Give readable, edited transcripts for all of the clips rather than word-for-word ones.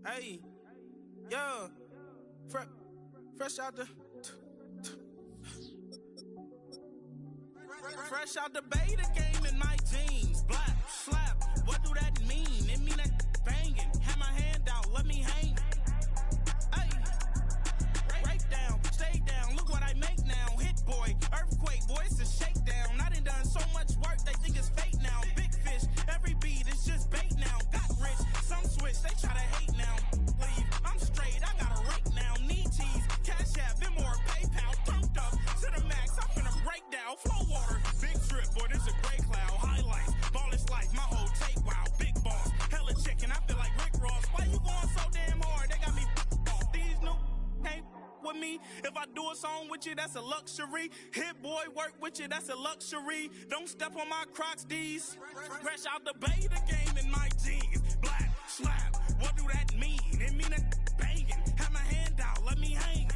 Hey, yo, fresh out the beta game in my jeans. Black, slap, what do that mean? It mean that banging. Have my hand out, let me hang. Hey, break down, stay down, look what I make now. Hit boy, earthquake, boy, it's a shakedown. I done so much work, they think it's fake now. Big fish, every beat is just bait now. Got rich, some switch, they try to hate now. Leave, I'm straight, I got a rake now. Need cheese, cash app, Venmo or PayPal. Turned up to the max, I'm finna break down. Flow water, big trip, boy, this a gray cloud. Highlights, ball is life, my whole take, wow. Big boss, hella chicken, I feel like Rick Ross. Why you going so damn hard? They got me off. These new ain't with me. If I do a song with you, that's a luxury. Hit boy, work with you, that's a luxury. Don't step on my Crocs, D's. Fresh out the beta game in my jeans. Black, slap, what do that mean? It mean that banging. Have my hand out, let me hang.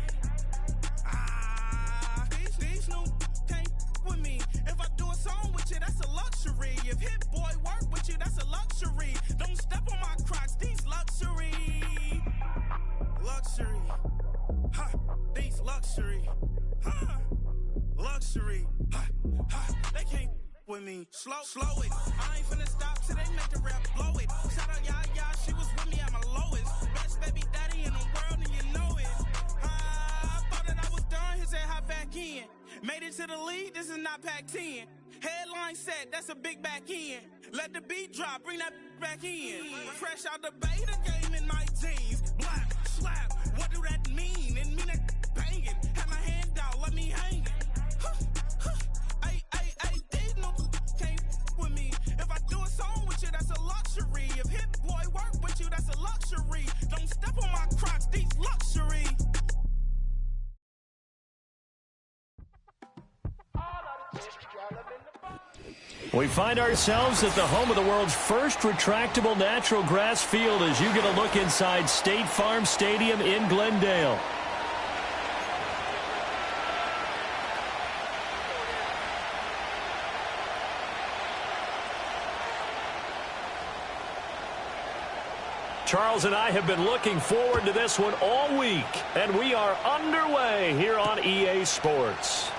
These new can't with me. If I do a song with you, that's a luxury. If hit boy work with you, that's a luxury. Don't step on my Crocs, these luxury. Luxury. Ha, these luxury. Ha, luxury. Ha, ha, they can't with me. Slow it. I ain't finna stop till they make the rap blow it. Shout out Yaya, she was with me at my lowest. Best baby daddy in the world and you know it. I thought that I was done, he said hop back in. Made it to the league, this is not Pac-10. Headline set, that's a big back end. Let the beat drop, bring that back in. Fresh out the beta game in my jeans. Black, slap, what do that mean? It mean that banging. Have my hand out, let me hang. Ay, these no can't with me. If I do a song with you, that's a luxury. If hit boy work with you, that's a luxury. Don't step on my Crocs, these luxury. We find ourselves at the home of the world's first retractable natural grass field as you get a look inside State Farm Stadium in Glendale. Charles and I have been looking forward to this one all week, and we are underway here on EA Sports.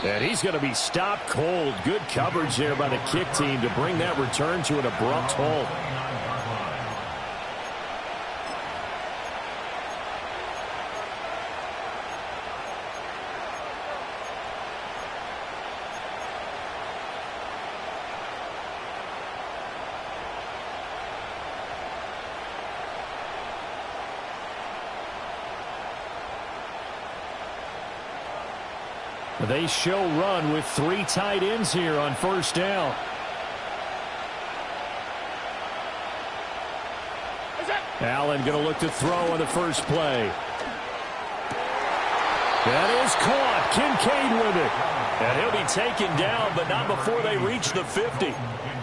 And he's going to be stopped cold. Good coverage there by the kick team to bring that return to an abrupt halt. They show run with 3 tight ends here on first down. Allen going to look to throw on the first play. That is caught. Kincaid with it. And he'll be taken down, but not before they reach the 50.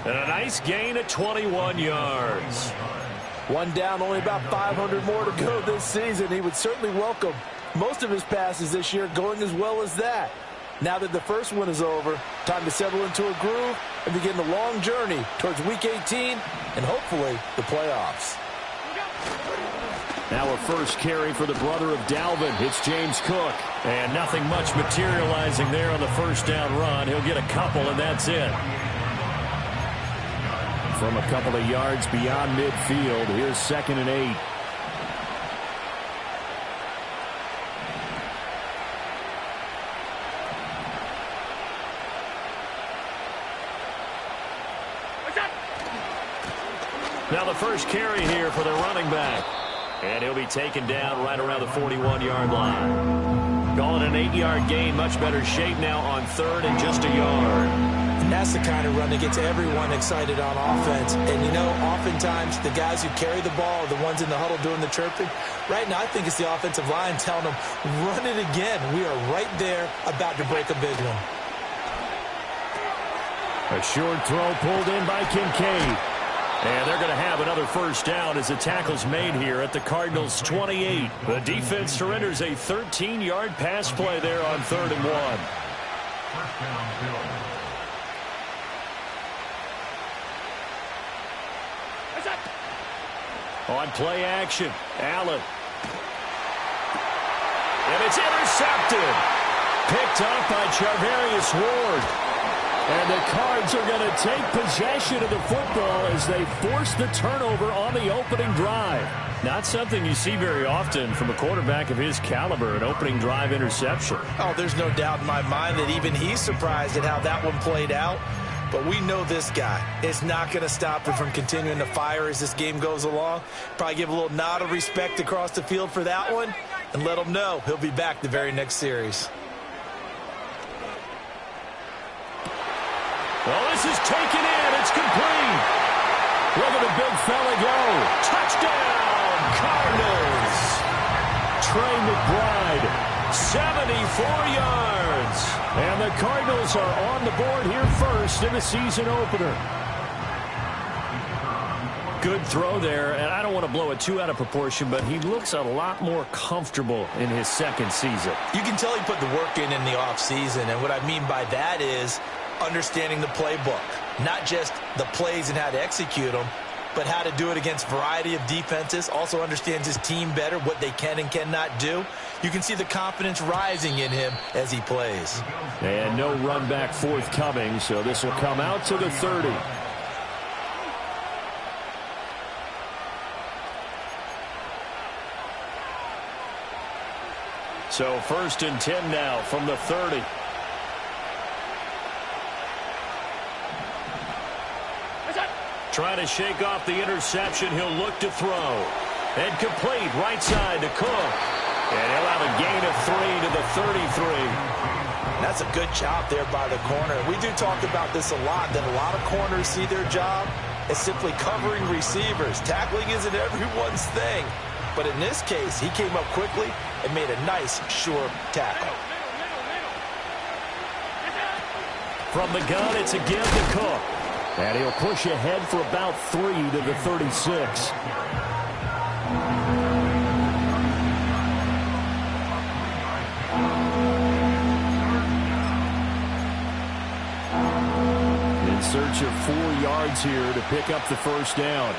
And a nice gain at 21 yards. One down, only about 500 more to go this season. He would certainly welcome most of his passes this year going as well as that. Now that the first one is over, time to settle into a groove and begin the long journey towards Week 18 and hopefully the playoffs. Now a first carry for the brother of Dalvin. It's James Cook. And nothing much materializing there on the first down run. He'll get a couple, and that's it. From a couple of yards beyond midfield, here's 2nd and 8. Now the first carry here for the running back. And he'll be taken down right around the 41-yard line. Calling an 8-yard gain, much better shape now on 3rd and just a yard. And that's the kind of run that gets everyone excited on offense. And, you know, oftentimes the guys who carry the ball are the ones in the huddle doing the chirping. Right now, I think it's the offensive line telling them, run it again. We are right there about to break a big one. A short throw pulled in by Kincaid. And they're going to have another first down as the tackle's made here at the Cardinals' 28. The defense surrenders a 13-yard pass play there on 3rd and 1. On play action, Allen. And it's intercepted. Picked up by Charvarius Ward. And the Cards are going to take possession of the football as they force the turnover on the opening drive. Not something you see very often from a quarterback of his caliber, an opening drive interception. Oh, there's no doubt in my mind that even he's surprised at how that one played out. But we know this guy is not going to stop him from continuing to fire as this game goes along. Probably give a little nod of respect across the field for that one and let him know he'll be back the very next series. Well, this is taken in. It's complete. Look at the big fella go. Touchdown, Cardinals. Trey McBride, 74 yards. And the Cardinals are on the board here first in the season opener. Good throw there, and I don't want to blow it too out of proportion, but he looks a lot more comfortable in his second season. You can tell he put the work in the offseason, and what I mean by that is understanding the playbook, not just the plays and how to execute them, but how to do it against a variety of defenses. Also understands his team better, what they can and cannot do. You can see the confidence rising in him as he plays. And no run back forthcoming, so this will come out to the 30. So 1st and 10 now from the 30. Trying to shake off the interception. He'll look to throw. And complete right side to Cook. And he'll have a gain of 3 to the 33. That's a good job there by the corner. We do talk about this a lot, that a lot of corners see their job as simply covering receivers. Tackling isn't everyone's thing. But in this case, he came up quickly and made a nice, sure tackle. From the gun, it's again to Cook. And he'll push ahead for about 3 to the 36. In search of 4 yards here to pick up the first down.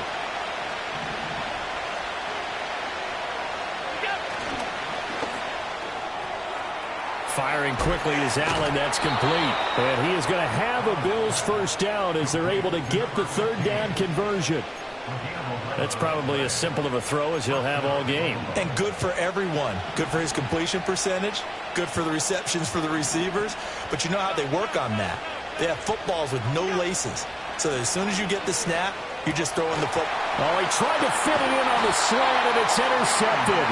Firing quickly is Allen. That's complete. And he is going to have a Bills first down as they're able to get the 3rd down conversion. That's probably as simple of a throw as he'll have all game. And good for everyone. Good for his completion percentage. Good for the receptions for the receivers. But you know how they work on that. They have footballs with no laces. So as soon as you get the snap, you're just throwing the football. Oh, he tried to fit it in on the slant, and it's intercepted.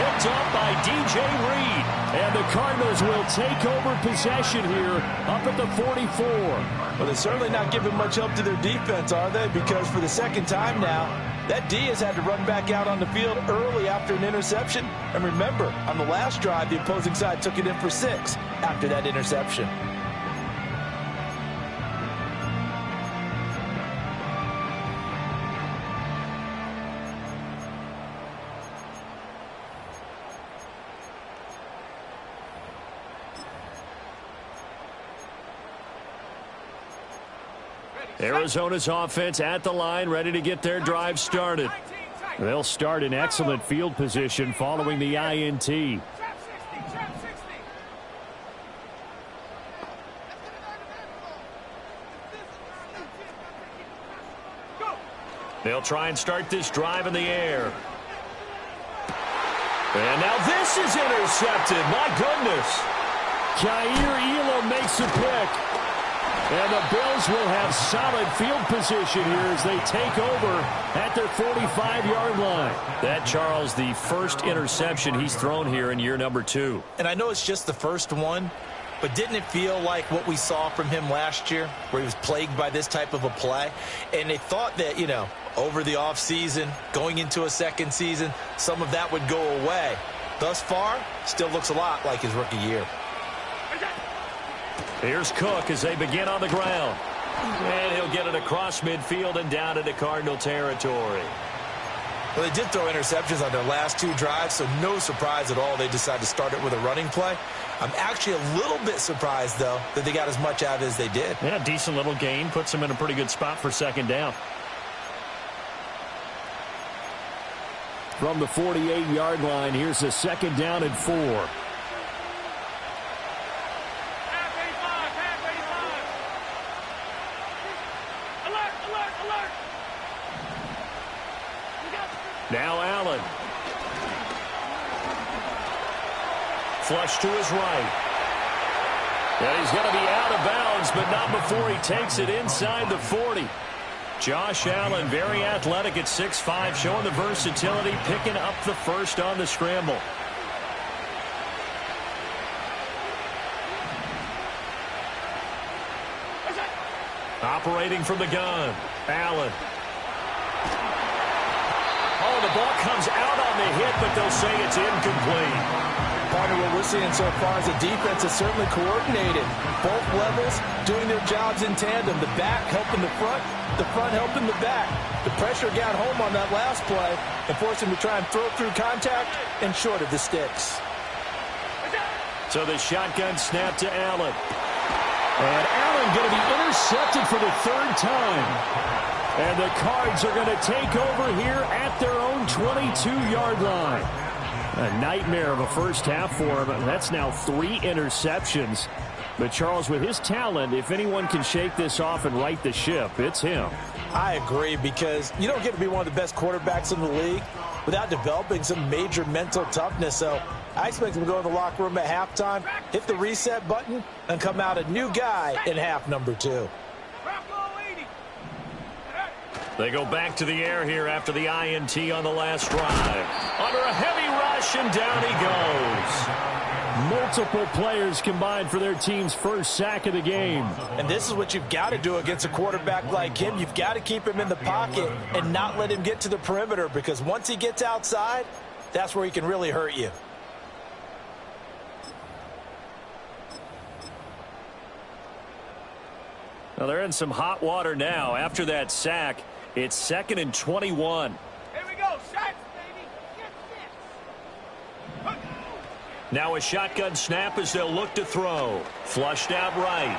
Picked up by DJ Reed. And the Cardinals will take over possession here up at the 44. Well, they're certainly not giving much help to their defense, are they? Because for the second time now, that D has had to run back out on the field early after an interception. And remember, on the last drive, the opposing side took it in for 6 after that interception. Arizona's offense at the line, ready to get their drive started. They'll start in excellent field position following the INT. They'll try and start this drive in the air. And now this is intercepted. My goodness. Jair Elam makes a pick. And the Bills will have solid field position here as they take over at their 45-yard line. That, Charles, the first interception he's thrown here in year number 2. And I know it's just the first one, but didn't it feel like what we saw from him last year, where he was plagued by this type of a play? And they thought that, you know, over the offseason, going into a second season, some of that would go away. Thus far, still looks a lot like his rookie year. Here's Cook as they begin on the ground. And he'll get it across midfield and down into Cardinal territory. Well, they did throw interceptions on their last 2 drives, so no surprise at all they decided to start it with a running play. I'm actually a little bit surprised, though, that they got as much out as they did. Yeah, decent little gain. Puts them in a pretty good spot for 2nd down. From the 48-yard line, here's a second down and 4. Now Allen. Flush to his right. And he's going to be out of bounds, but not before he takes it inside the 40. Josh Allen, very athletic at 6'5", showing the versatility, picking up the first on the scramble. Operating from the gun, Allen. Oh, the ball comes out on the hit, but they'll say it's incomplete. Part of what we're seeing so far is the defense is certainly coordinated. Both levels doing their jobs in tandem. The back helping the front helping the back. The pressure got home on that last play and forced him to try and throw through contact and short of the sticks. So the shotgun snap to Allen. And Allen going to be intercepted for the third time. And the Cards are going to take over here at their own 22-yard line. A nightmare of a first half for him. That's now 3 interceptions. But Charles, with his talent, if anyone can shake this off and right the ship, it's him. I agree, because you don't get to be one of the best quarterbacks in the league without developing some major mental toughness. So I expect him to go in the locker room at halftime, hit the reset button, and come out a new guy in half number 2. They go back to the air here after the INT on the last drive. Under a heavy rush, and down he goes. Multiple players combined for their team's first sack of the game. And this is what you've got to do against a quarterback like him. You've got to keep him in the pocket and not let him get to the perimeter, because once he gets outside, that's where he can really hurt you. Well, they're in some hot water now. After that sack, it's 2nd and 21. Here we go, sacks, baby. Get this. Now a shotgun snap as they'll look to throw. Flushed out right.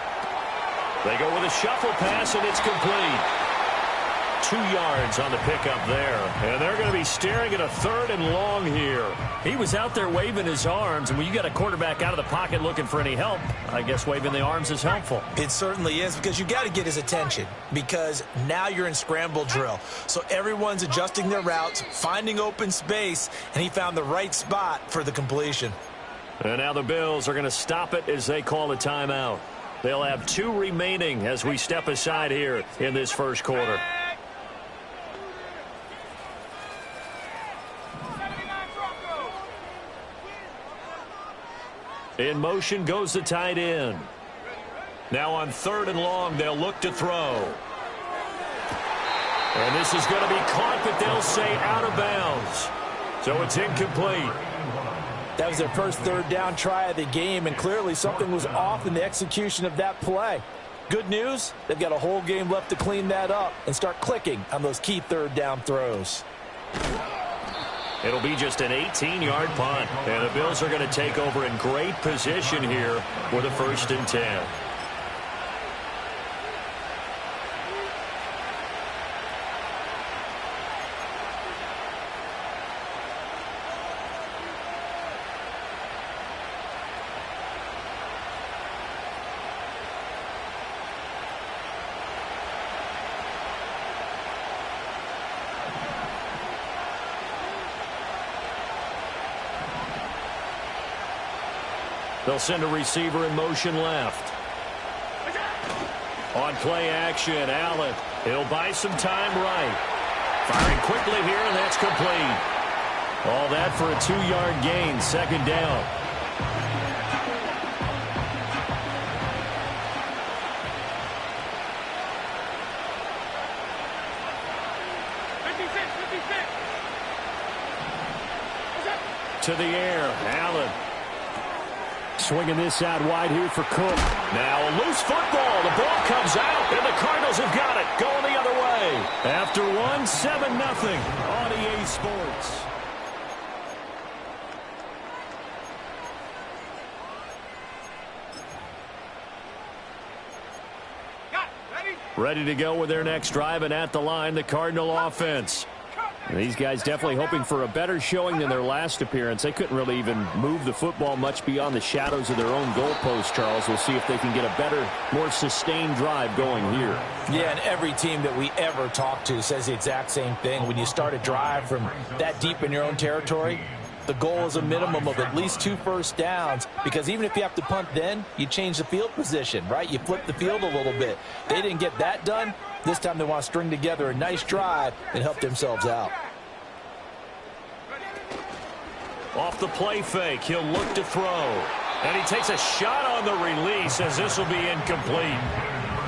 They go with a shuffle pass, and it's complete. 2 yards on the pickup there. And they're going to be staring at a 3rd and long here. He was out there waving his arms, and when you got a quarterback out of the pocket looking for any help, I guess waving the arms is helpful. It certainly is, because you got to get his attention, because now you're in scramble drill. So everyone's adjusting their routes, finding open space, and he found the right spot for the completion. And now the Bills are going to stop it as they call a timeout. They'll have 2 remaining as we step aside here in this first quarter. In motion goes the tight end. Now on 3rd and long, they'll look to throw. And this is going to be caught, but they'll say out of bounds. So it's incomplete. That was their first 3rd down try of the game, and clearly something was off in the execution of that play. Good news, they've got a whole game left to clean that up and start clicking on those key 3rd down throws. It'll be just an 18-yard punt, and the Bills are going to take over in great position here for the 1st and 10. They'll send a receiver in motion left. On play action, Allen. He'll buy some time right. Firing quickly here, and that's complete. All that for a 2-yard gain, 2nd down. To the air, Allen. Swinging this out wide here for Cook. Now a loose football. The ball comes out, and the Cardinals have got it. Going the other way. After 7-0 on EA Sports. Ready to go with their next drive, and at the line, the Cardinal offense. These guys definitely hoping for a better showing than their last appearance. They couldn't really even move the football much beyond the shadows of their own goalpost, Charles. We'll see if they can get a better, more sustained drive going here. Yeah, and every team that we ever talk to says the exact same thing. When you start a drive from that deep in your own territory, the goal is a minimum of at least 2 first downs, because even if you have to punt then, you change the field position, right? You flip the field a little bit. They didn't get that done. This time they want to string together a nice drive and help themselves out. Off the play fake, he'll look to throw. And he takes a shot on the release as this will be incomplete.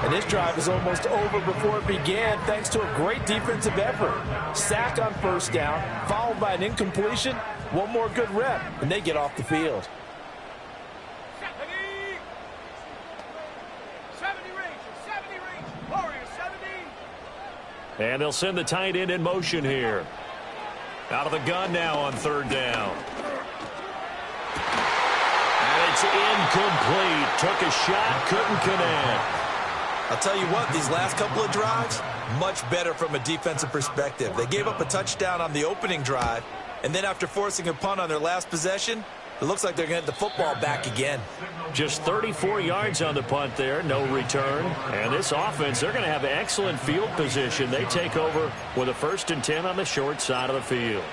And this drive is almost over before it began thanks to a great defensive effort. Sack on first down, followed by an incompletion. One more good rep, and they get off the field. And they'll send the tight end in motion here. Out of the gun now on 3rd down. And it's incomplete. Took a shot, couldn't connect. I'll tell you what, these last couple of drives, much better from a defensive perspective. They gave up a touchdown on the opening drive, and then after forcing a punt on their last possession, it looks like they're going to get the football back again. Just 34 yards on the punt there, no return. And this offense, they're going to have excellent field position. They take over with a 1st and 10 on the short side of the field.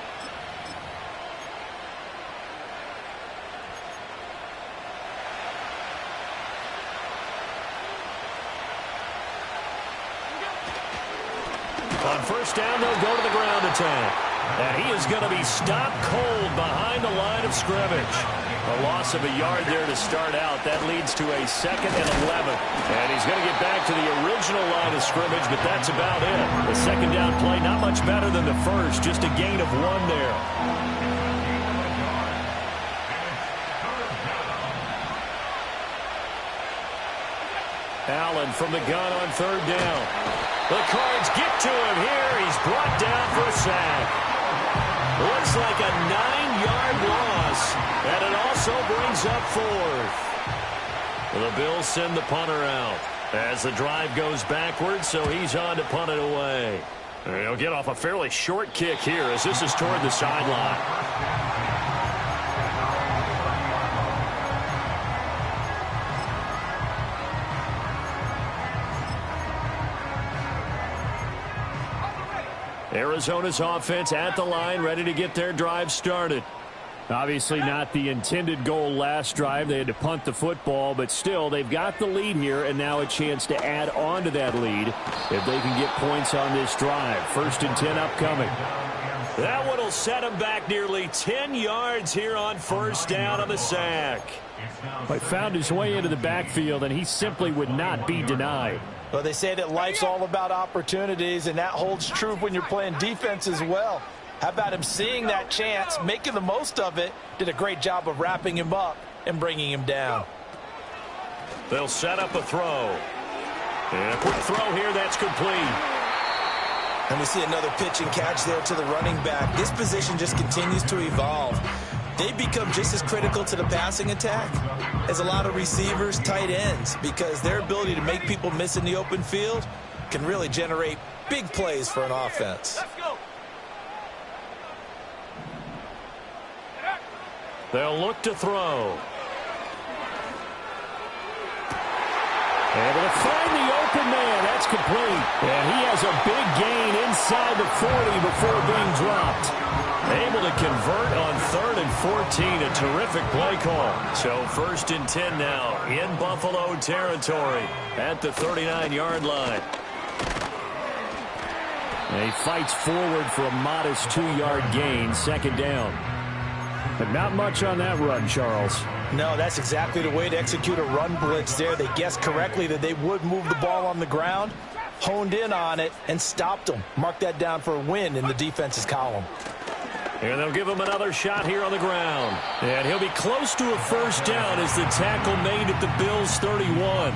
On 1st down, they'll go to the ground attack. And he is going to be stopped cold behind the line of scrimmage. A loss of a yard there to start out. That leads to a 2nd and 11. And he's going to get back to the original line of scrimmage, but that's about it. The 2nd down play, not much better than the first. Just a gain of 1 there. Allen from the gun on 3rd down. The Cards get to him here. He's brought down for a sack. Looks like a 9-yard loss, and it also brings up 4th. The Bills send the punter out as the drive goes backwards, so he's on to punt it away. He'll get off a fairly short kick here as this is toward the sideline. Arizona's offense at the line, ready to get their drive started. Obviously not the intended goal last drive. They had to punt the football, but still, they've got the lead here, and now a chance to add on to that lead if they can get points on this drive. 1st and 10 upcoming. That one will set him back nearly 10 yards here on 1st down on the sack. He found his way into the backfield, and he simply would not be denied. Well, they say that life's all about opportunities, and that holds true when you're playing defense as well. How about him seeing that chance, making the most of it, did a great job of wrapping him up and bringing him down. They'll set up a throw. And a quick throw here, that's complete. And we see another pitch and catch there to the running back. This position just continues to evolve. They become just as critical to the passing attack as a lot of receivers, tight ends, because their ability to make people miss in the open field can really generate big plays for an offense. They'll look to throw. Able to find the open man. That's complete. And he has a big gain inside the 40 before being dropped. Able to convert on 3rd and 14. A terrific play call. So 1st and 10 now in Buffalo territory at the 39-yard line. And he fights forward for a modest 2-yard gain. 2nd down. But not much on that run, Charles. No, that's exactly the way to execute a run blitz there. They guessed correctly that they would move the ball on the ground, honed in on it, and stopped them. Mark that down for a win in the defense's column. And they'll give him another shot here on the ground. And he'll be close to a 1st down as the tackle made at the Bills' 31.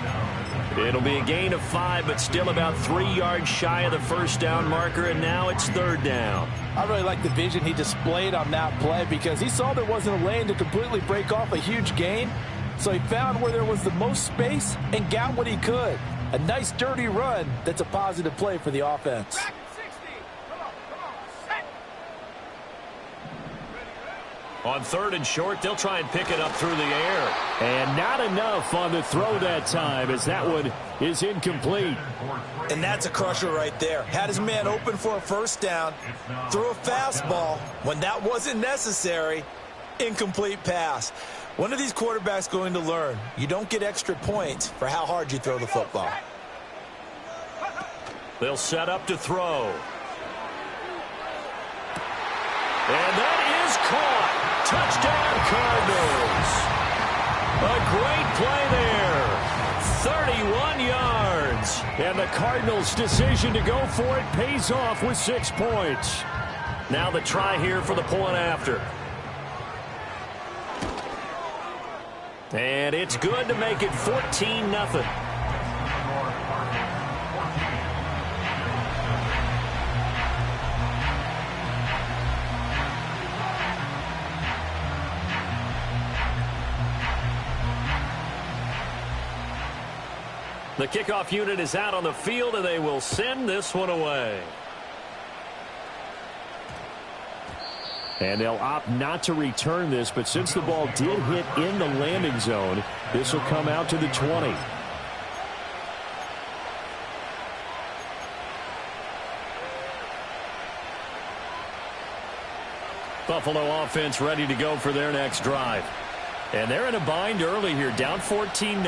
It'll be a gain of 5, but still about 3 yards shy of the 1st down marker, and now it's 3rd down. I really like the vision he displayed on that play because he saw there wasn't a lane to completely break off a huge gain, so he found where there was the most space and got what he could. A nice, dirty run that's a positive play for the offense. On 3rd and short, they'll try and pick it up through the air. And not enough on the throw that time, as that one is incomplete. And that's a crusher right there. Had his man open for a first down, threw a fastball when that wasn't necessary. Incomplete pass. When are these quarterbacks going to learn? You don't get extra points for how hard you throw the football. They'll set up to throw. And that is caught. Touchdown, Cardinals. A great play there. 31 yards. And the Cardinals' decision to go for it pays off with 6 points. Now the try here for the point after. And it's good to make it 14-0. The kickoff unit is out on the field, and they will send this one away. And they'll opt not to return this, but since the ball did hit in the landing zone, this will come out to the 20. Buffalo offense ready to go for their next drive. And they're in a bind early here, down 14-0.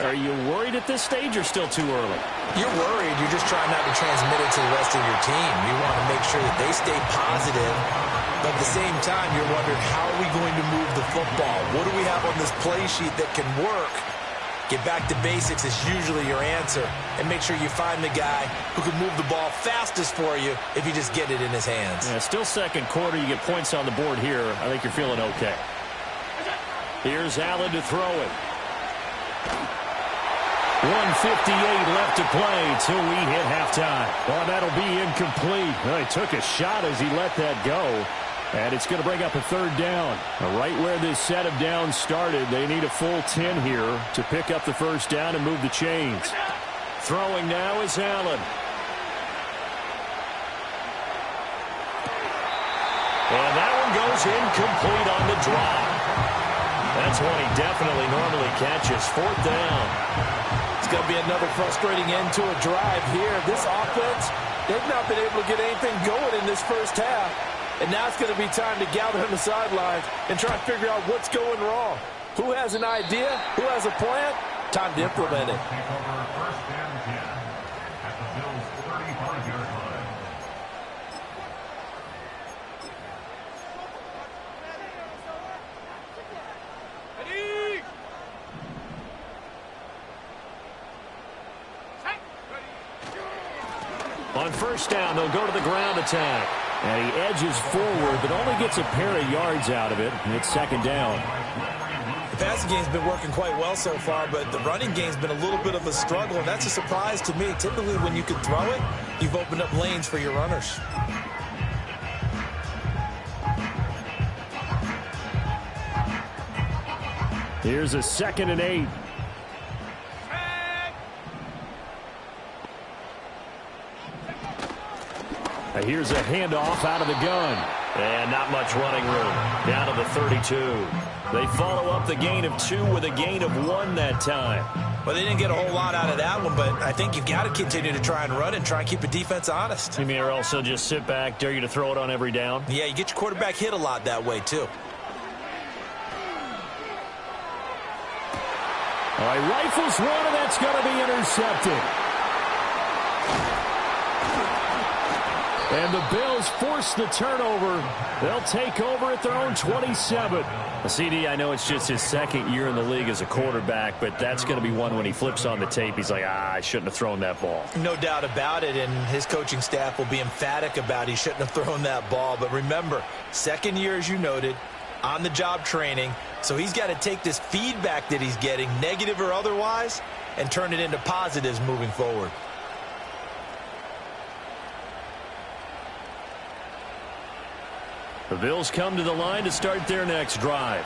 Are you worried at this stage or still too early? You're worried. You're just trying not to transmit it to the rest of your team. You want to make sure that they stay positive. But at the same time, you're wondering, how are we going to move the football? What do we have on this play sheet that can work? Get back to basics is usually your answer. And make sure you find the guy who can move the ball fastest for you if you just get it in his hands. Yeah, still second quarter. You get points on the board here. I think you're feeling okay. Here's Allen to throw it. 1:58 left to play till we hit halftime. Well, that'll be incomplete. Well, he took a shot as he let that go. And it's going to bring up a 3rd down. Right where this set of downs started, they need a full 10 here to pick up the first down and move the chains. Throwing now is Allen. And that one goes incomplete on the drop. That's one he definitely normally catches. 4th down. It's going to be another frustrating end to a drive here. This offense, they've not been able to get anything going in this first half. And now it's going to be time to gather on the sidelines and try to figure out what's going wrong. Who has an idea? Who has a plan? Time to implement it. On first down, they'll go to the ground attack. And he edges forward, but only gets a pair of yards out of it. And it's 2nd down. The passing game's been working quite well so far, but the running game's been a little bit of a struggle, and that's a surprise to me. Typically, when you can throw it, you've opened up lanes for your runners. Here's a 2nd and 8. Here's a handoff out of the gun. And not much running room. Down to the 32. They follow up the gain of 2 with a gain of 1 that time. Well, they didn't get a whole lot out of that one, but I think you've got to continue to try and run and try and keep the defense honest. You mean or also just sit back, dare you to throw it on every down? Yeah, you get your quarterback hit a lot that way, too. All right, rifles one, and that's going to be intercepted. And the Bills force the turnover. They'll take over at their own 27. CD, I know it's just his 2nd year in the league as a quarterback, but that's going to be one when he flips on the tape. He's like, I shouldn't have thrown that ball. No doubt about it, and his coaching staff will be emphatic about he shouldn't have thrown that ball. But remember, 2nd year, as you noted, on-the-job training. So he's got to take this feedback that he's getting, negative or otherwise, and turn it into positives moving forward. The Bills come to the line to start their next drive.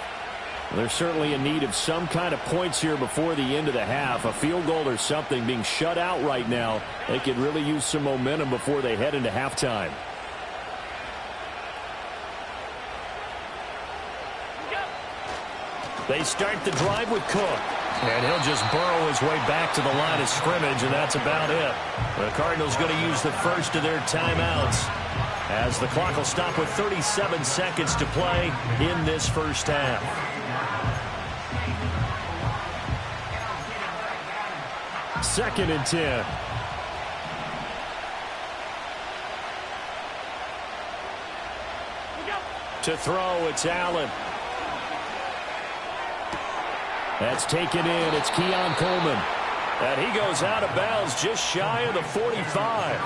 They're certainly in need of some kind of points here before the end of the half. A field goal or something, being shut out right now. They could really use some momentum before they head into halftime. They start the drive with Cook. And he'll just burrow his way back to the line of scrimmage, and that's about it. The Cardinals going to use the first of their timeouts as the clock will stop with 37 seconds to play in this first half. Second and 10. To throw, it's Allen. That's taken in. It's Keon Coleman. And he goes out of bounds just shy of the 45.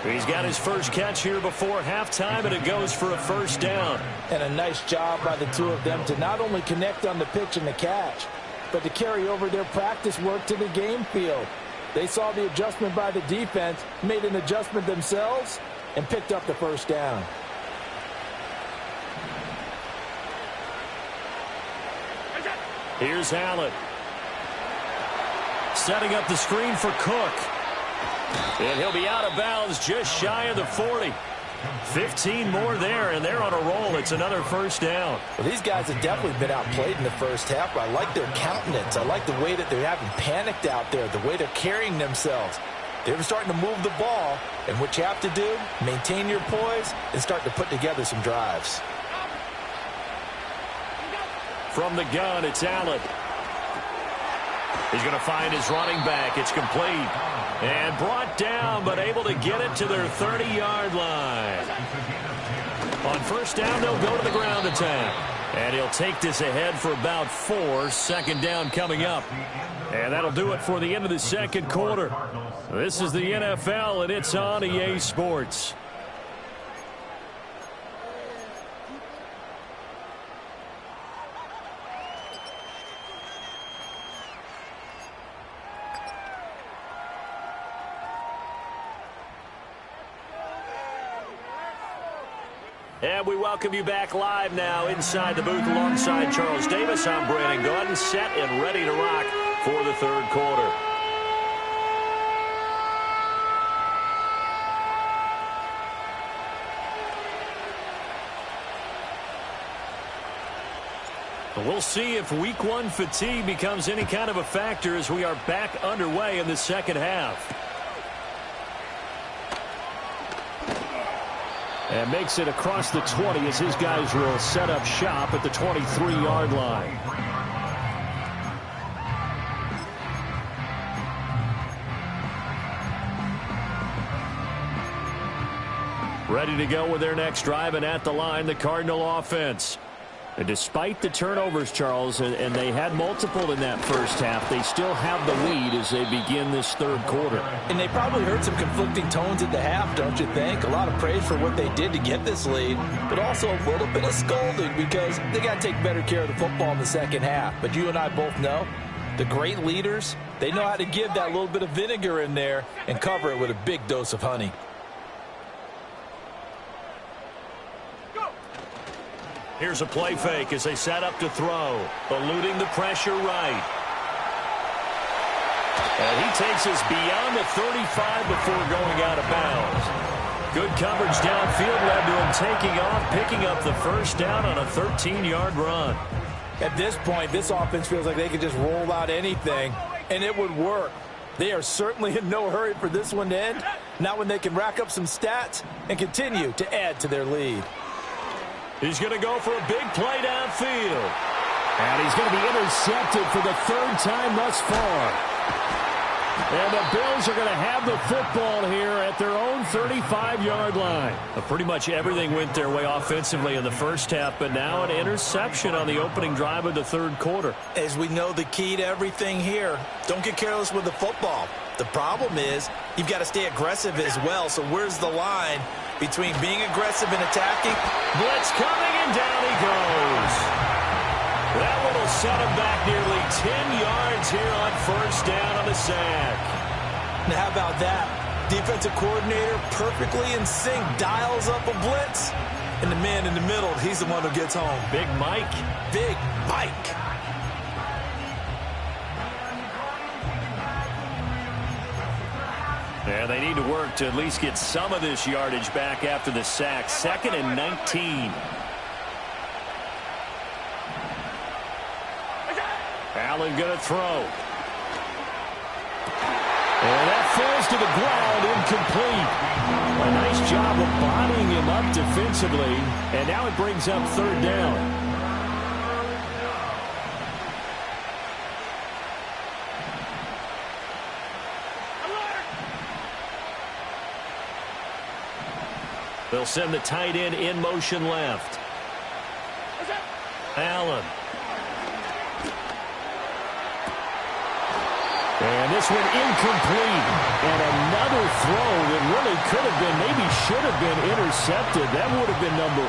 He's got his first catch here before halftime, and it goes for a first down. And a nice job by the two of them to not only connect on the pitch and the catch, but to carry over their practice work to the game field. They saw the adjustment by the defense, made an adjustment themselves, and picked up the first down. Here's Allen. Setting up the screen for Cook. And he'll be out of bounds just shy of the 40. 15 more there, and they're on a roll. It's another first down. Well, these guys have definitely been outplayed in the first half, but I like their countenance. I like the way that they're having panicked out there, the way they're carrying themselves. They're starting to move the ball, and what you have to do, maintain your poise and start to put together some drives. From the gun, it's Allen. He's going to find his running back. It's complete. And brought down, but able to get it to their 30-yard line. On first down, they'll go to the ground attack. And he'll take this ahead for about 4. Second down coming up. And that'll do it for the end of the second quarter. This is the NFL, and it's on EA Sports. And we welcome you back live now inside the booth alongside Charles Davis. I'm Brandon Gaudin, set and ready to rock for the third quarter. We'll see if week one fatigue becomes any kind of a factor as we are back underway in the second half. And makes it across the 20 as his guys will set up shop at the 23-yard line. Ready to go with their next drive, and at the line, the Cardinal offense. And despite the turnovers, Charles, and they had multiple in that first half, they still have the lead as they begin this third quarter. And they probably heard some conflicting tones at the half, don't you think? A lot of praise for what they did to get this lead, but also a little bit of scolding because they got to take better care of the football in the second half. But you and I both know the great leaders, they know how to give that little bit of vinegar in there and cover it with a big dose of honey. Here's a play fake as they set up to throw. Eluding the pressure right. And he takes us beyond the 35 before going out of bounds. Good coverage downfield led to him taking off, picking up the first down on a 13-yard run. At this point, this offense feels like they could just roll out anything, and it would work. They are certainly in no hurry for this one to end, not when they can rack up some stats and continue to add to their lead. He's going to go for a big play downfield. And he's going to be intercepted for the third time thus far. And the Bills are going to have the football here at their own 35-yard line. Pretty much everything went their way offensively in the first half, but now an interception on the opening drive of the third quarter. As we know, the key to everything here, don't get careless with the football. The problem is you've got to stay aggressive as well. So where's the line between being aggressive and attacking? Blitz coming, and down he goes. That one will set him back nearly 10 yards here on first down on the sack. Now how about that? Defensive coordinator perfectly in sync, dials up a blitz, and the man in the middle, he's the one who gets home. Big Mike. Big Mike. And they need to work to at least get some of this yardage back after the sack. 2nd and 19. Allen going to throw. And that falls to the ground, incomplete. A nice job of bodying him up defensively, and now it brings up third down. They'll send the tight end in motion left. Allen. And this one incomplete. And another throw that really could have been, maybe should have been intercepted. That would have been number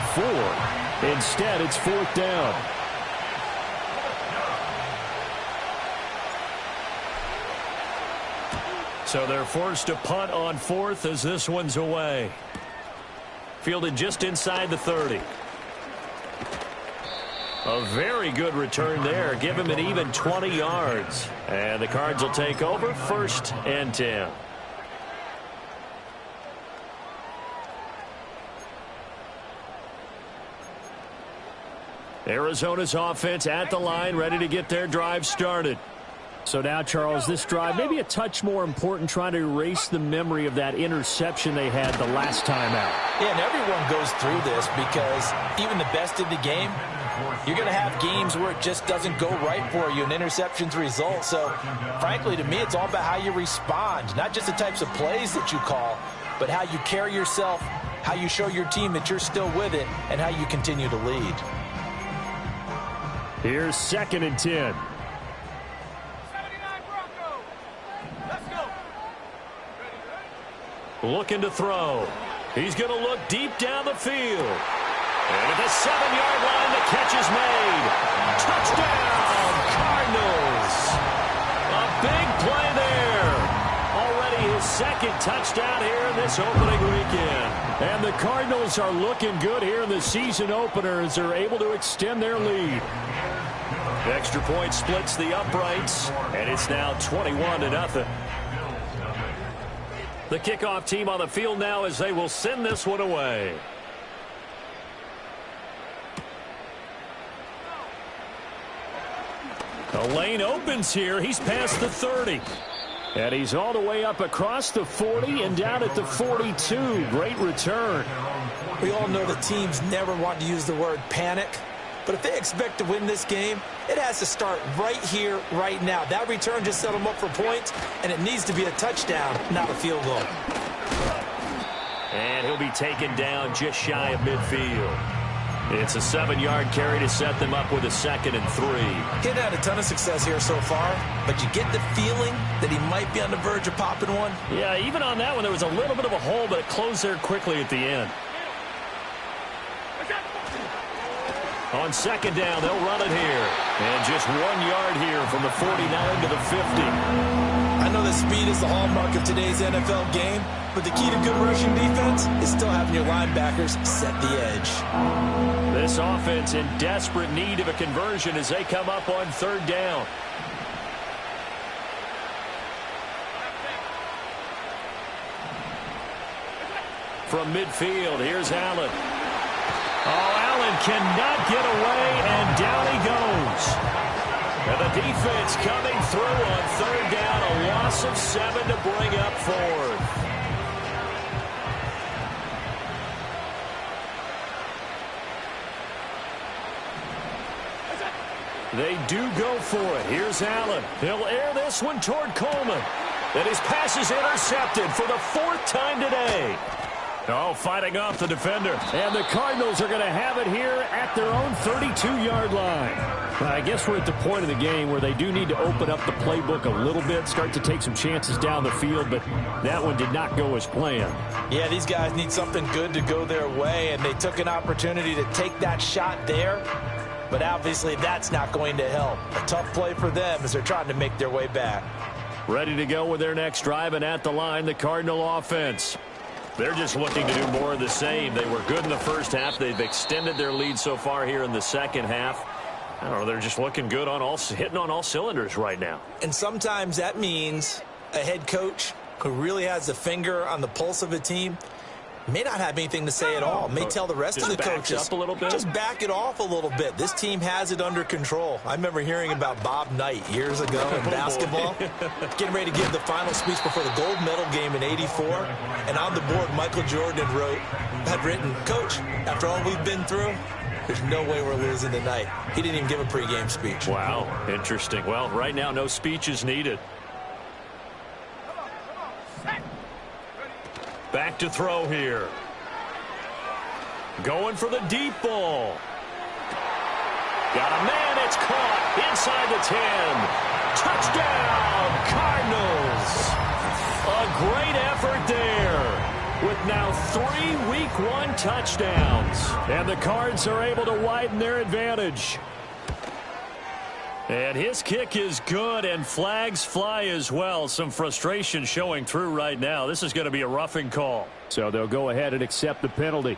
4. Instead, it's fourth down. So they're forced to punt on fourth as this one's away. Fielded just inside the 30. A very good return there. Give him an even 20 yards. And the Cards will take over, 1st and 10. Arizona's offense at the line, ready to get their drive started. So now, Charles, this drive maybe a touch more important, trying to erase the memory of that interception they had the last time out. Yeah, and everyone goes through this because even the best in the game, you're going to have games where it just doesn't go right for you, and interceptions result. So, frankly, to me, it's all about how you respond, not just the types of plays that you call, but how you carry yourself, how you show your team that you're still with it, and how you continue to lead. Here's 2nd and 10. Looking to throw. He's going to look deep down the field. And at the 7-yard line, the catch is made. Touchdown, Cardinals. A big play there. Already his 2nd touchdown here in this opening weekend. And the Cardinals are looking good here in the season opener as they're able to extend their lead. The extra point splits the uprights, and it's now 21-0. The kickoff team on the field now as they will send this one away. The lane opens here. He's past the 30. And he's all the way up across the 40 and down at the 42. Great return. We all know the teams never want to use the word panic. But if they expect to win this game, it has to start right here, right now. That return just set them up for points, and it needs to be a touchdown, not a field goal. And he'll be taken down just shy of midfield. It's a 7-yard carry to set them up with a 2nd and 3. He's had a ton of success here so far, but you get the feeling that he might be on the verge of popping one. Yeah, even on that one, there was a little bit of a hole, but it closed there quickly at the end. On 2nd down, they'll run it here. And just 1 yard here from the 49 to the 50. I know that speed is the hallmark of today's NFL game, but the key to good rushing defense is still having your linebackers set the edge. This offense in desperate need of a conversion as they come up on 3rd down. From midfield, here's Allen. Oh, Allen cannot get away, and down he goes. And the defense coming through on 3rd down, a loss of 7 to bring up 4th. They do go for it. Here's Allen. He'll air this one toward Coleman. And his pass is intercepted for the 4th time today. Oh, fighting off the defender. And the Cardinals are going to have it here at their own 32-yard line. I guess we're at the point of the game where they do need to open up the playbook a little bit, start to take some chances down the field, but that one did not go as planned. Yeah, these guys need something good to go their way, and they took an opportunity to take that shot there, but obviously that's not going to help. A tough play for them as they're trying to make their way back. Ready to go with their next drive, and at the line, the Cardinal offense. They're just looking to do more of the same. They were good in the first half. They've extended their lead so far here in the second half. I don't know, they're just looking good on hitting on all cylinders right now. And sometimes that means a head coach who really has a finger on the pulse of a team May not have anything to say at all. May tell the rest of the coaches, up a little bit. Just back it off a little bit. This team has it under control. I remember hearing about Bob Knight years ago in basketball, getting ready to give the final speech before the gold medal game in '84. And on the board, Michael Jordan had written, "Coach, after all we've been through, there's no way we're losing tonight." He didn't even give a pregame speech. Wow, interesting. Well, right now, no speech is needed. Back to throw here. Going for the deep ball. Got a man, it's caught inside the 10. Touchdown, Cardinals. A great effort there with now 3 Week 1 touchdowns. And the Cards are able to widen their advantage. And his kick is good, and flags fly as well. Some frustration showing through right now. This is going to be a roughing call. So they'll go ahead and accept the penalty.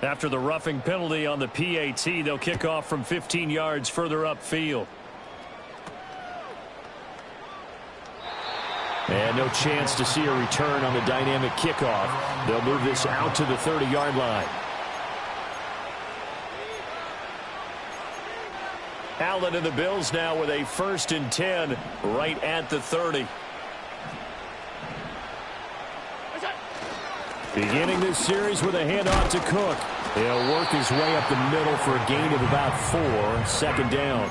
After the roughing penalty on the PAT, they'll kick off from 15 yards further upfield. And no chance to see a return on the dynamic kickoff. They'll move this out to the 30-yard line. Allen and the Bills now with a 1st and 10 right at the 30. Beginning this series with a handoff to Cook. He'll work his way up the middle for a gain of about 4. 2nd down.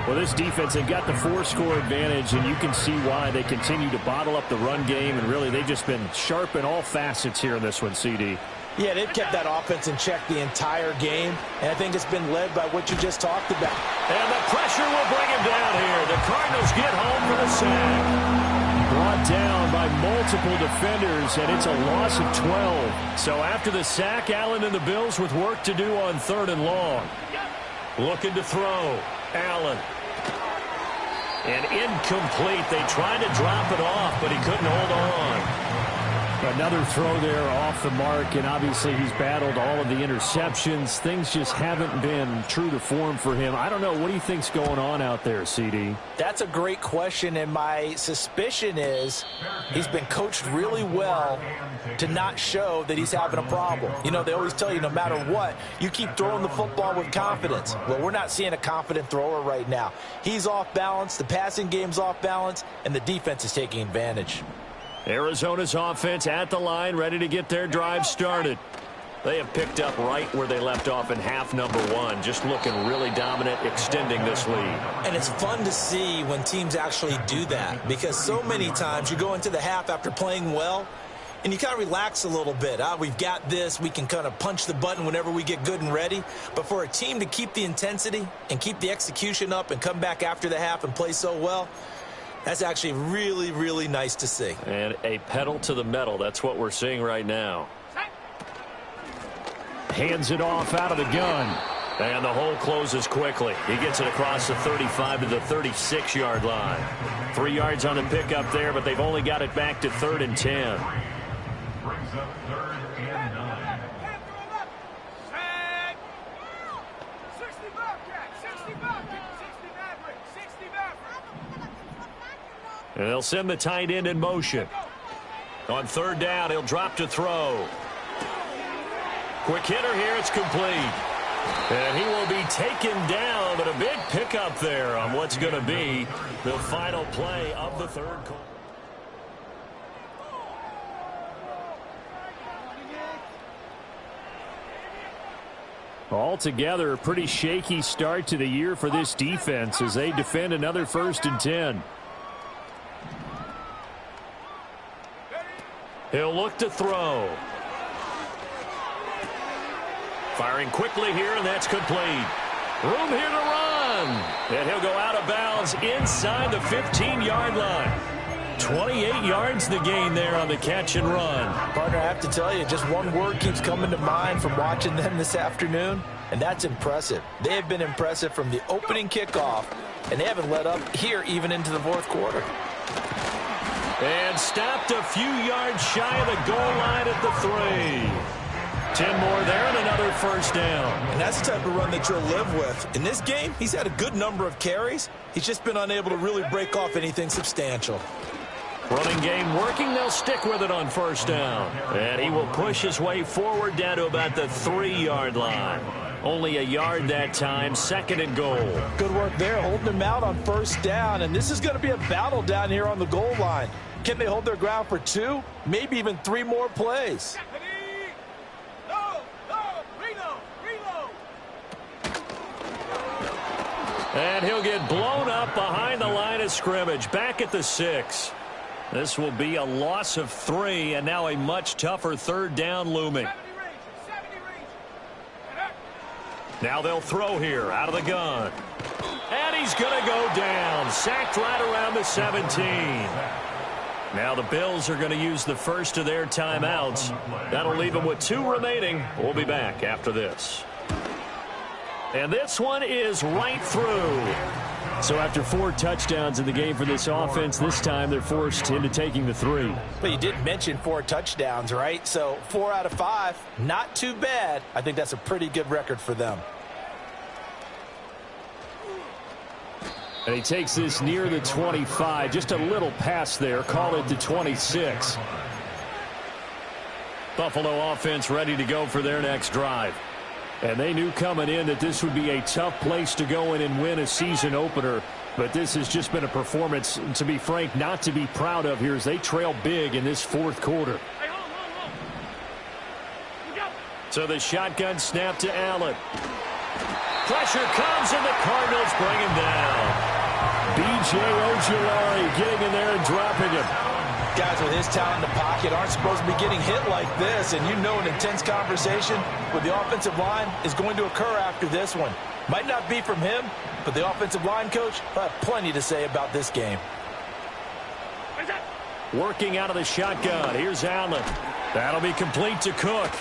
Well, this defense, they've got the 4-score advantage, and you can see why they continue to bottle up the run game, and really they've just been sharp in all facets here in this one, CD. Yeah, they've kept that offense in check the entire game, and I think it's been led by what you just talked about. And the pressure will bring him down here. The Cardinals get home for the sack. Brought down by multiple defenders, and it's a loss of 12. So after the sack, Allen and the Bills with work to do on 3rd and long. Looking to throw. Allen. And incomplete. They tried to drop it off, but he couldn't hold on. Another throw there off the mark, and obviously he's battled all of the interceptions. Things just haven't been true to form for him. I don't know. What do you think's going on out there, CD? That's a great question, and my suspicion is he's been coached really well to not show that he's having a problem. You know, they always tell you no matter what, you keep throwing the football with confidence. Well, we're not seeing a confident thrower right now. He's off balance, the passing game's off balance, and the defense is taking advantage. Arizona's offense at the line, ready to get their drive started. They have picked up right where they left off in half number 1, just looking really dominant, extending this lead. And it's fun to see when teams actually do that, because so many times you go into the half after playing well, and you kind of relax a little bit. We've got this. We can kind of punch the button whenever we get good and ready. But for a team to keep the intensity and keep the execution up and come back after the half and play so well, that's actually really, really nice to see. And a pedal to the metal. That's what we're seeing right now. Hands it off out of the gun. And the hole closes quickly. He gets it across the 35 to the 36-yard line. 3 yards on the pickup there, but they've only got it back to 3rd and 10. Brings up 3rd and 9. And they'll send the tight end in motion. On 3rd down, he'll drop to throw. Quick hitter here, it's complete. And he will be taken down, but a big pickup there on what's going to be the final play of the 3rd quarter. Altogether, a pretty shaky start to the year for this defense as they defend another 1st and 10. He'll look to throw. Firing quickly here, and that's complete. Room here to run. And he'll go out of bounds inside the 15-yard line. 28 yards the gain there on the catch and run. Partner, I have to tell you, just one word keeps coming to mind from watching them this afternoon, and that's impressive. They have been impressive from the opening kickoff, and they haven't let up here even into the 4th quarter. And stopped a few yards shy of the goal line at the 3. 10 more there and another 1st down. And that's the type of run that you'll live with. In this game, he's had a good number of carries. He's just been unable to really break off anything substantial. Running game working. They'll stick with it on first down. And he will push his way forward down to about the 3-yard line. Only a yard that time, 2nd and goal. Good work there, holding him out on first down. And this is going to be a battle down here on the goal line. Can they hold their ground for 2, maybe even 3 more plays? And he'll get blown up behind the line of scrimmage, back at the 6. This will be a loss of 3, and now a much tougher 3rd down looming. Now they'll throw here, out of the gun. And he's going to go down, sacked right around the 17. Now the Bills are going to use the first of their timeouts. That'll leave them with 2 remaining. We'll be back after this. And this one is right through. So after 4 touchdowns in the game for this offense, this time they're forced into taking the 3. But you did mention 4 touchdowns, right? So 4 out of 5, not too bad. I think that's a pretty good record for them. And he takes this near the 25. Just a little pass there. Call it the 26. Buffalo offense ready to go for their next drive. And they knew coming in that this would be a tough place to go in and win a season opener. But this has just been a performance, to be frank, not to be proud of here as they trail big in this 4th quarter. So the shotgun snap to Allen. Pressure comes and the Cardinals bring him down. B.J. Ojulari getting in there and dropping him. Guys with his talent in the pocket aren't supposed to be getting hit like this, and you know an intense conversation with the offensive line is going to occur after this one. Might not be from him, but the offensive line coach will have plenty to say about this game. Working out of the shotgun. Here's Allen. That'll be complete to Cook.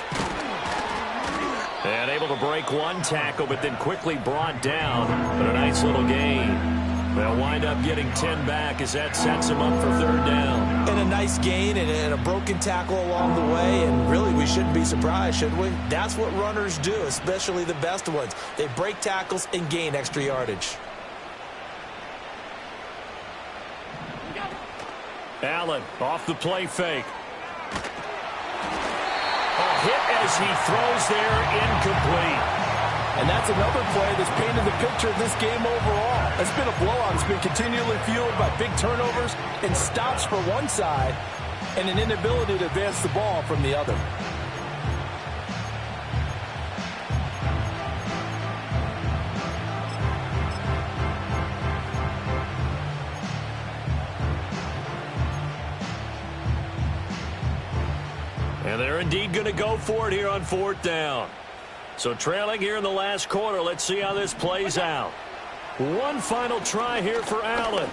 And able to break 1 tackle, but then quickly brought down. But a nice little gain. They'll wind up getting 10 back as that sets them up for 3rd down. And a nice gain and a broken tackle along the way. And really, we shouldn't be surprised, should we? That's what runners do, especially the best ones. They break tackles and gain extra yardage. Allen off the play fake. A hit as he throws there, incomplete. And that's another play that's painted the picture of this game overall. It's been a blowout. It's been continually fueled by big turnovers and stops for one side and an inability to advance the ball from the other. And they're indeed going to go for it here on 4th down. So trailing here in the last quarter, let's see how this plays out. One final try here for Allen.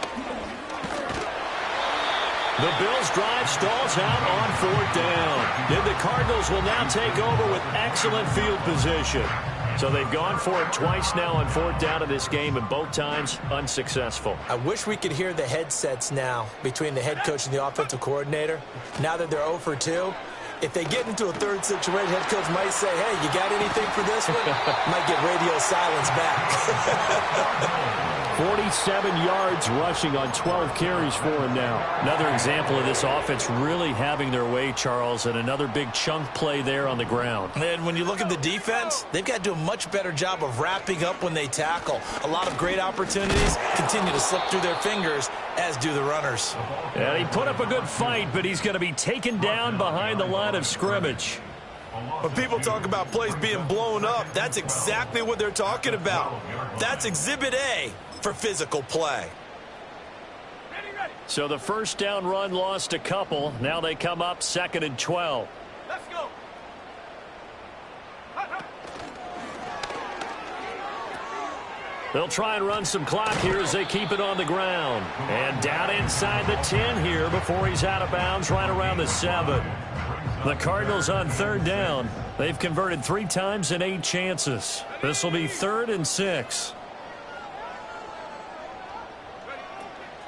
The Bills' drive stalls out on 4th down. And the Cardinals will now take over with excellent field position. So they've gone for it twice now on 4th down in this game, and both times unsuccessful. I wish we could hear the headsets now between the head coach and the offensive coordinator. Now that they're 0 for 2. If they get into a 3rd situation, head coach might say, hey, you got anything for this one? Might get radio silence back. 47 yards rushing on 12 carries for him now. Another example of this offense really having their way, Charles, and another big chunk play there on the ground. And when you look at the defense, they've got to do a much better job of wrapping up when they tackle. A lot of great opportunities continue to slip through their fingers, as do the runners. And he put up a good fight, but he's going to be taken down behind the line of scrimmage. When people talk about plays being blown up, that's exactly what they're talking about. That's Exhibit A for physical play. So the first down run lost a couple. Now they come up 2nd and 12. Let's go. They'll try and run some clock here as they keep it on the ground. And down inside the 10 here before he's out of bounds right around the 7. The Cardinals on 3rd down. They've converted 3 times in 8 chances. This will be 3rd and 6.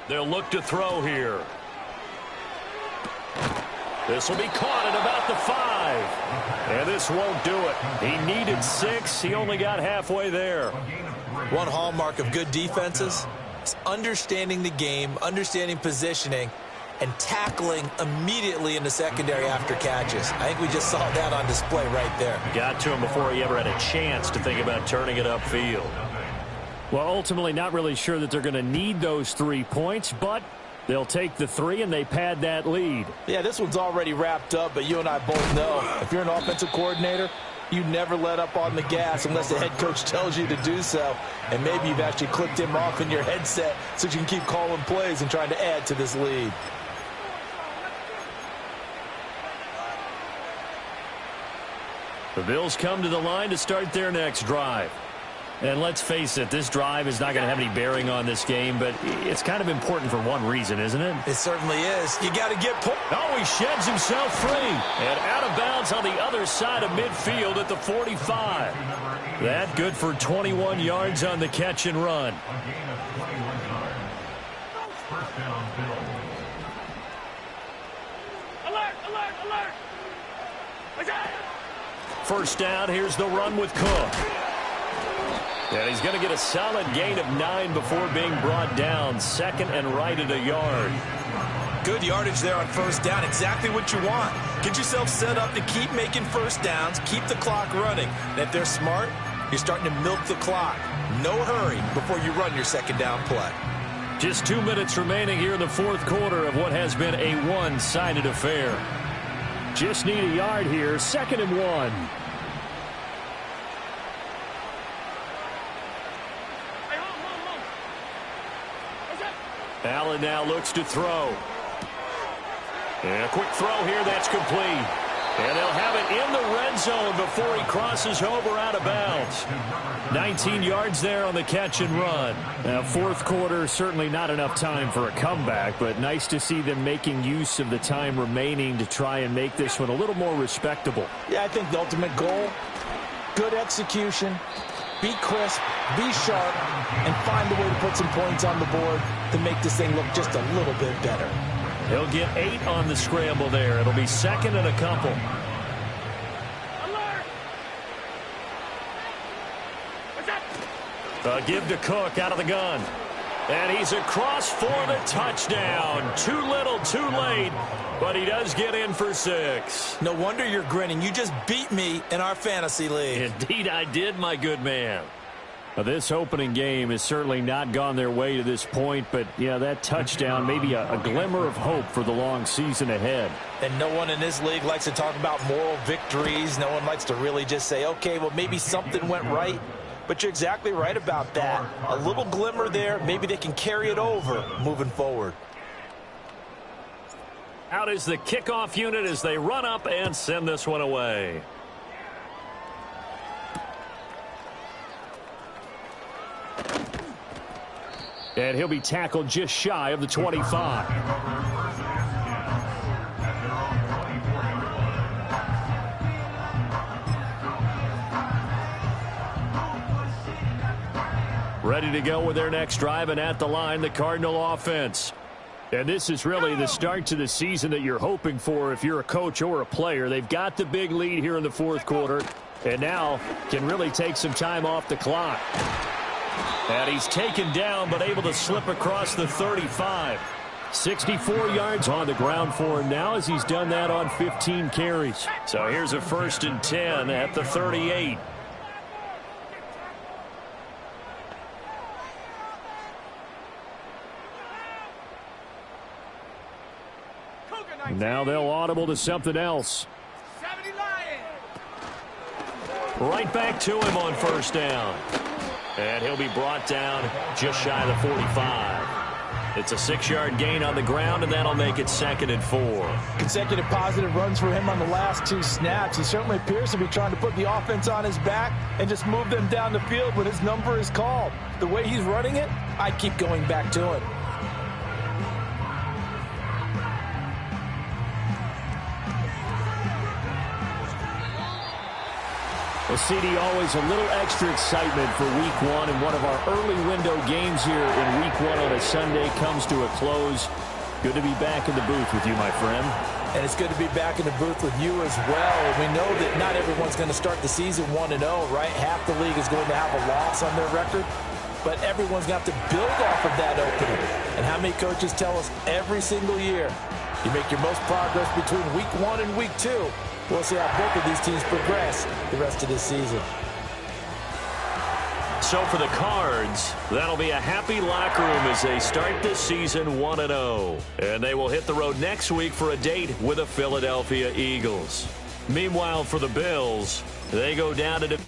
They'll look to throw here. This will be caught at about the 5. And this won't do it. He needed 6. He only got halfway there. One hallmark of good defenses is understanding the game, understanding positioning, and tackling immediately in the secondary after catches. I think we just saw that on display right there. Got to him before he ever had a chance to think about turning it upfield. Well, ultimately not really sure that they're going to need those 3 points, but they'll take the 3 and they pad that lead. Yeah, this one's already wrapped up, but you and I both know if you're an offensive coordinator, you never let up on the gas unless the head coach tells you to do so. And maybe you've actually clicked him off in your headset so you can keep calling plays and trying to add to this lead. The Bills come to the line to start their next drive. And let's face it, this drive is not going to have any bearing on this game, but it's kind of important for one reason, isn't it? It certainly is. You got to get points. Oh, he sheds himself free. And out of bounds on the other side of midfield at the 45. That good for 21 yards on the catch and run. Alert, alert, alert. First down, here's the run with Cook. And he's going to get a solid gain of 9 before being brought down. Second and right at a yard. Good yardage there on first down. Exactly what you want. Get yourself set up to keep making first downs, keep the clock running. And if they're smart, you're starting to milk the clock. No hurry before you run your second down play. Just 2 minutes remaining here in the fourth quarter of what has been a one-sided affair. Just need a yard here. 2nd and 1. Allen now looks to throw. And a quick throw here, that's complete. And they'll have it in the red zone before he crosses over out of bounds. 19 yards there on the catch and run. Now, fourth quarter, certainly not enough time for a comeback, but nice to see them making use of the time remaining to try and make this one a little more respectable. Yeah, I think the ultimate goal, good execution, be crisp, be sharp, and find a way to put some points on the board to make this thing look just a little bit better. He'll get 8 on the scramble there. It'll be 2nd and a couple. A give to Cook out of the gun. And he's across for the touchdown. Too little, too late. But he does get in for 6. No wonder you're grinning. You just beat me in our fantasy league. Indeed I did, my good man. Now, this opening game has certainly not gone their way to this point, but, yeah, that touchdown, maybe a glimmer of hope for the long season ahead. And no one in this league likes to talk about moral victories. No one likes to really just say, okay, well, maybe something went right. But you're exactly right about that. A little glimmer there. Maybe they can carry it over moving forward. Out is the kickoff unit as they run up and send this one away. And he'll be tackled just shy of the 25. Ready to go with their next drive, and at the line, the Cardinal offense. And this is really the start to the season that you're hoping for if you're a coach or a player. They've got the big lead here in the fourth quarter, and now can really take some time off the clock. And he's taken down, but able to slip across the 35. 64 yards on the ground for him now as he's done that on 15 carries. So here's a 1st and 10 at the 38. Now they'll audible to something else. Right back to him on 1st down. And he'll be brought down just shy of the 45. It's a 6-yard gain on the ground, and that'll make it 2nd and 4. Consecutive positive runs for him on the last 2 snaps. He certainly appears to be trying to put the offense on his back and just move them down the field when his number is called. The way he's running it, I keep going back to him. Well, CD, always a little extra excitement for week 1, and one of our early window games here in week 1 on a Sunday comes to a close. Good to be back in the booth with you, my friend. And it's good to be back in the booth with you as well. We know that not everyone's going to start the season 1-0, right? Half the league is going to have a loss on their record, but everyone's got to build off of that opening. And how many coaches tell us every single year, You make your most progress between week 1 and week 2. We'll see how both of these teams progress the rest of this season. So for the Cards, that'll be a happy locker room as they start this season 1-0. And they will hit the road next week for a date with the Philadelphia Eagles. Meanwhile, for the Bills, they go down to...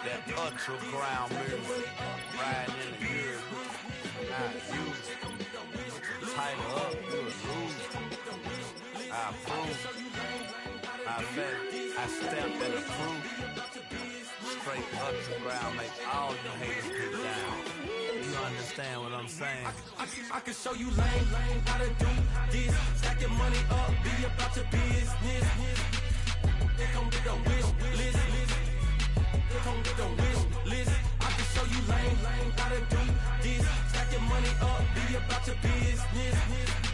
That underground music, riding in the years, not use it. Tighten up, you a lose. I approve. I bet, I stepped and approved. Straight underground, make all you haters get down. You understand what I'm saying? I can show you lame, how to do this. Stack your money up, be about your business. They come with a wish list. Come with a wish list. I can show you lame, how to do this. Stack your money up, be about your business.